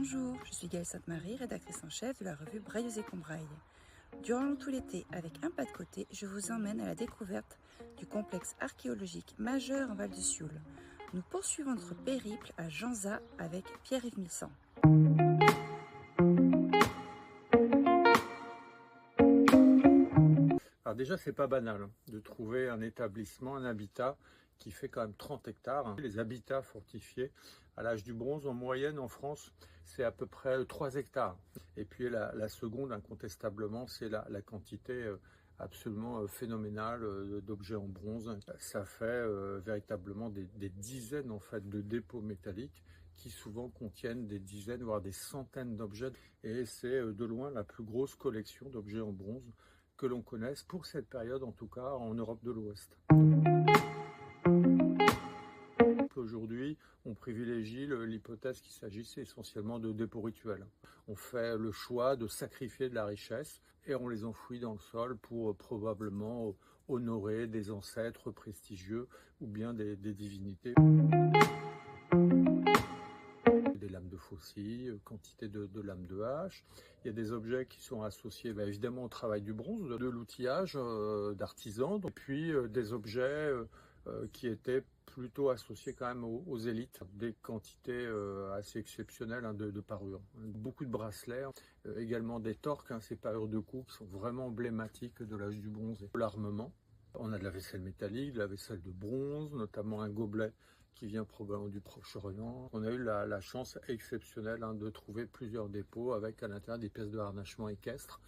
Bonjour, je suis Gaëlle Sainte-Marie, rédactrice en chef de la revue Brailleuse et Combrailles. Durant tout l'été, avec un pas de côté, je vous emmène à la découverte du complexe archéologique majeur en Val de Sioule. Nous poursuivons notre périple à Janzat avec Pierre-Yves Milsan. Alors déjà, c'est pas banal de trouver un établissement, un habitat qui fait quand même 30 hectares. Les habitats fortifiés à l'âge du bronze, en moyenne en France, c'est à peu près 3 hectares. Et puis la seconde, incontestablement, c'est la quantité absolument phénoménale d'objets en bronze. Ça fait véritablement des dizaines en fait de dépôts métalliques qui souvent contiennent des dizaines, voire des centaines d'objets. Et c'est de loin la plus grosse collection d'objets en bronze que l'on connaisse, pour cette période en tout cas, en Europe de l'Ouest. Aujourd'hui, on privilégie l'hypothèse qu'il s'agissait essentiellement de dépôts rituels. On fait le choix de sacrifier de la richesse et on les enfouit dans le sol pour probablement honorer des ancêtres prestigieux ou bien des divinités. Des lames de faucille, quantité de lames de hache. Il y a des objets qui sont associés évidemment au travail du bronze, de l'outillage d'artisans, et puis des objets qui étaient plutôt associés quand même aux élites, des quantités assez exceptionnelles de parures. Beaucoup de bracelets, également des torques, ces parures de cou qui sont vraiment emblématiques de l'âge du bronze et de l'armement. On a de la vaisselle métallique, de la vaisselle de bronze, notamment un gobelet qui vient probablement du Proche-Orient. On a eu la chance exceptionnelle de trouver plusieurs dépôts avec à l'intérieur des pièces de harnachement équestre.